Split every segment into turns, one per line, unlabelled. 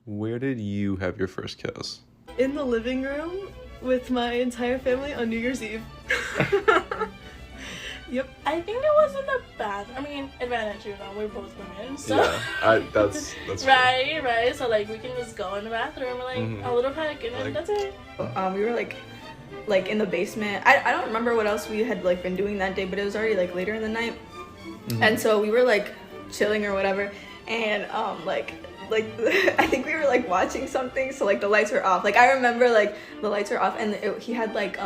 Where did you have your first kiss?
In the living room with my entire family on New Year's Eve. Yep.
I think it was in the bathroom. I mean, advantage, we're both women, so.
Yeah, that's
right. So, like, we can just go in the bathroom, like, a little peck, and then that's it.
We were, like in the basement. I don't remember what else we had, like, been doing that day, but it was already, like, later in the night. And so we were, like, chilling or whatever, and, like I think we were like watching something, so like the lights were off. Like I remember like the lights were off, and he had like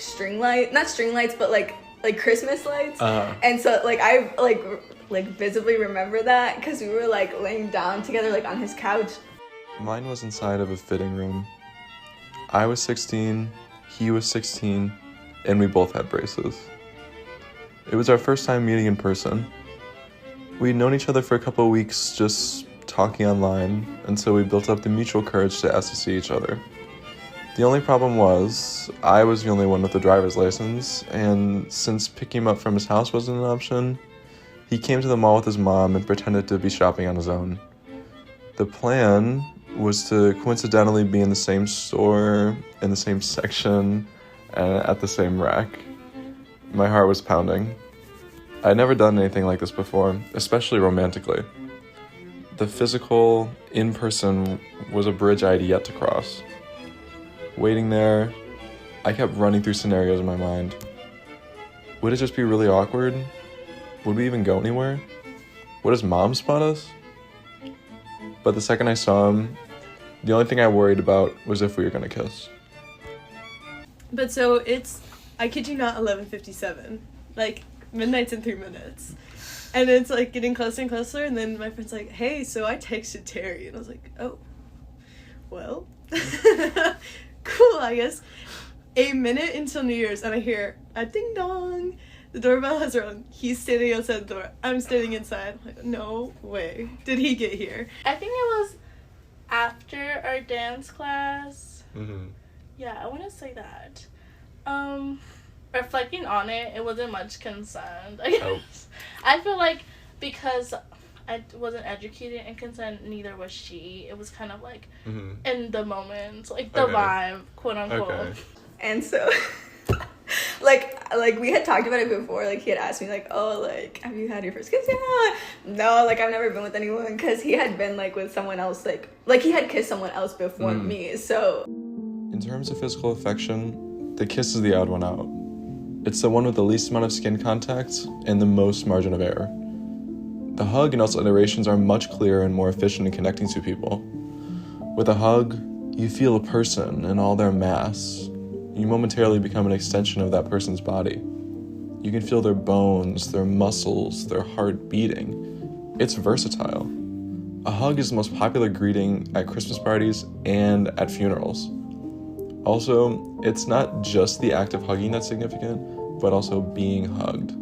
string light, not string lights, but like Christmas lights. And so like I like visibly remember that because we were like laying down together like on his couch.
Mine was inside of a fitting room. I was 16, he was 16, and we both had braces. It was our first time meeting in person. We'd known each other for a couple of weeks, just talking online, until we built up the mutual courage to ask to see each other. The only problem was, I was the only one with a driver's license, and since picking him up from his house wasn't an option, he came to the mall with his mom and pretended to be shopping on his own. The plan was to coincidentally be in the same store, in the same section, and at the same rack. My heart was pounding. I'd never done anything like this before, especially romantically. The physical, in-person, was a bridge I had yet to cross. Waiting there, I kept running through scenarios in my mind. Would it just be really awkward? Would we even go anywhere? Would his mom spot us? But the second I saw him, the only thing I worried about was if we were gonna kiss.
But so it's, I kid you not, 11:57. Like, midnight's in 3 minutes. And it's like getting closer and closer, and then my friend's like, hey, so I texted Terry. And I was like, oh, well, cool, I guess. A minute until New Year's, and I hear a ding dong. The doorbell has rung. He's standing outside the door. I'm standing inside. I'm like, no way. Did he get here?
I think it was after our dance class. Yeah, I want to say that. Reflecting on it, it wasn't much consent, I guess. Oh. I feel like because I wasn't educated in consent, neither was she. It was kind of like in the moment, like the vibe, quote unquote.
Okay.
And so, like we had talked about it before. Like he had asked me, like, oh, like, have you had your first kiss? Yeah. No, like I've never been with anyone, because he had been like with someone else, like he had kissed someone else before me. So,
in terms of physical affection, the kiss is the odd one out. It's the one with the least amount of skin contact and the most margin of error. The hug and also iterations are much clearer and more efficient in connecting to people. With a hug, you feel a person in all their mass. You momentarily become an extension of that person's body. You can feel their bones, their muscles, their heart beating. It's versatile. A hug is the most popular greeting at Christmas parties and at funerals. Also, it's not just the act of hugging that's significant, but also being hugged.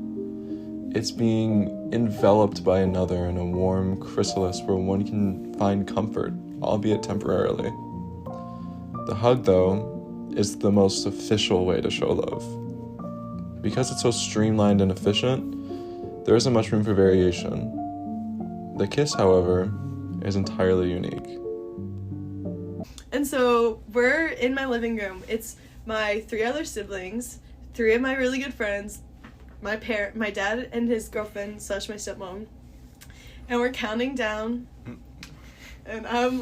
It's being enveloped by another in a warm chrysalis where one can find comfort, albeit temporarily. The hug, though, is the most official way to show love. Because it's so streamlined and efficient, there isn't much room for variation. The kiss, however, is entirely unique.
And so we're in my living room. It's my 3 other siblings, 3 of my really good friends, my dad and his girlfriend / my stepmom, and we're counting down, and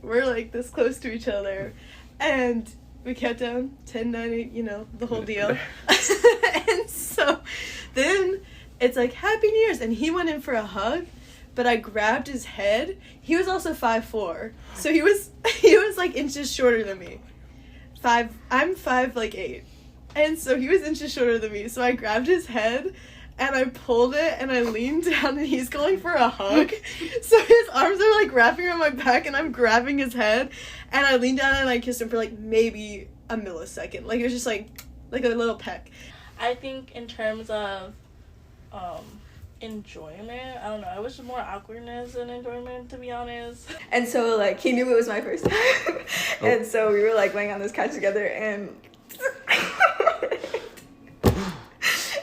we're like this close to each other, and we count down 10, 9, 8, the whole deal. And so then it's like, Happy New Year's, and he went in for a hug, but I grabbed his head. He was also 5'4", so he was like inches shorter than me. I'm 5'8", and so he was inches shorter than me. So I grabbed his head and I pulled it and I leaned down, and he's going for a hug. So his arms are like wrapping around my back, and I'm grabbing his head, and I leaned down and I kissed him for like maybe a millisecond. Like it was just like a little peck.
I think in terms of enjoyment, I don't know, it was just more awkwardness than enjoyment, to be honest.
And so like he knew it was my first time. And so we were like laying on this couch together, and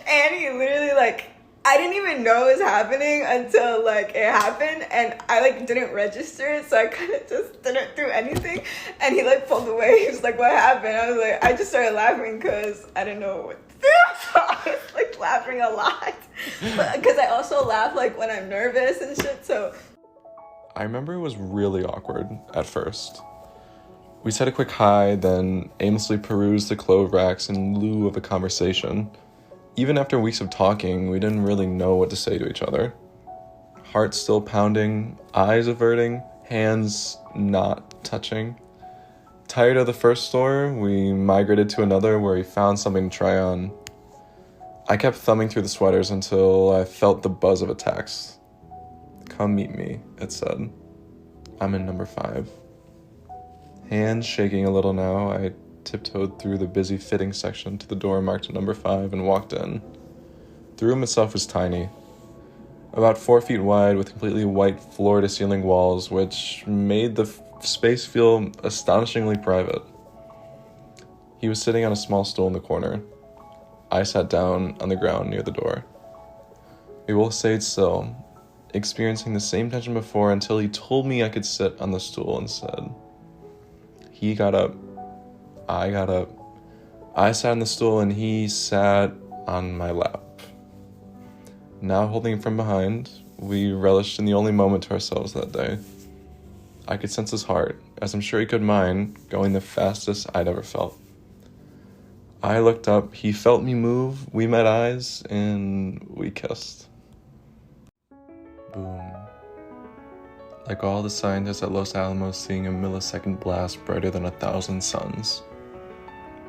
and he literally like I didn't even know it was happening until like it happened, and I like didn't register it, so I kind of just didn't do anything. And he like pulled away. He was like, "What happened?" I was like, I just started laughing because I didn't know what to do. So I was like laughing a lot, because I also laugh like when I'm nervous and shit. So
I remember it was really awkward at first. We said a quick hi, then aimlessly perused the clothes racks in lieu of a conversation. Even after weeks of talking, we didn't really know what to say to each other. Heart still pounding, eyes averting, hands not touching. Tired of the first store, we migrated to another where we found something to try on. I kept thumbing through the sweaters until I felt the buzz of a text. "Come meet me," it said. I'm in number 5. Hands shaking a little now, I tiptoed through the busy fitting section to the door marked number 5 and walked in. The room itself was tiny, about 4 feet wide with completely white floor-to-ceiling walls, which made the space feel astonishingly private. He was sitting on a small stool in the corner. I sat down on the ground near the door. We both stayed still, experiencing the same tension before until he told me I could sit on the stool instead. He got up. I got up. I sat on the stool and he sat on my lap. Now holding him from behind, we relished in the only moment to ourselves that day. I could sense his heart, as I'm sure he could mine, going the fastest I'd ever felt. I looked up, he felt me move, we met eyes, and we kissed. Boom. Like all the scientists at Los Alamos seeing a millisecond blast brighter than 1,000 suns.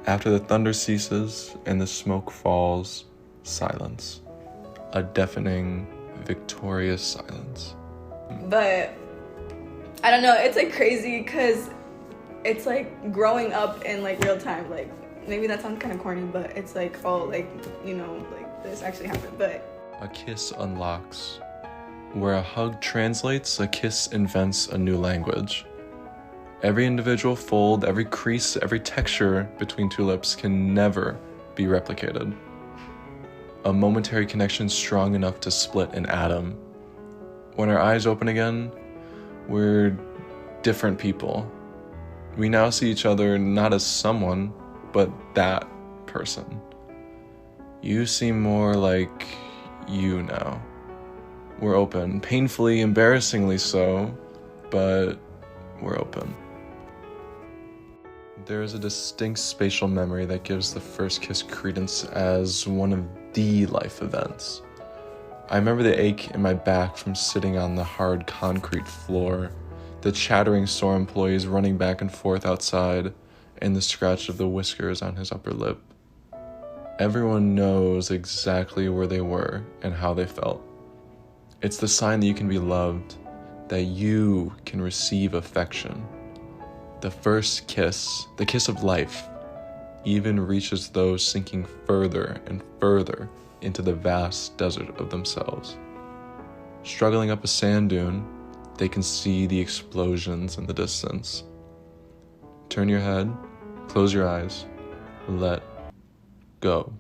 After the thunder ceases and the smoke falls, silence. A deafening, victorious silence.
but I don't know, it's like crazy because it's like growing up in like real time. Like maybe that sounds kind of corny, but it's like, oh, like, you know, like this actually happened. But
A kiss unlocks. Where a hug translates, a kiss invents a new language. Every individual fold, every crease, every texture between two lips can never be replicated. A momentary connection strong enough to split an atom. When our eyes open again, we're different people. We now see each other not as someone, but that person. You seem more like you now. We're open, painfully, embarrassingly so, but we're open. There is a distinct spatial memory that gives the first kiss credence as one of the life events. I remember the ache in my back from sitting on the hard concrete floor, the chattering store employees running back and forth outside, and the scratch of the whiskers on his upper lip. Everyone knows exactly where they were and how they felt. It's the sign that you can be loved, that you can receive affection. The first kiss, the kiss of life, even reaches those sinking further and further into the vast desert of themselves. Struggling up a sand dune, they can see the explosions in the distance. Turn your head, close your eyes, let go.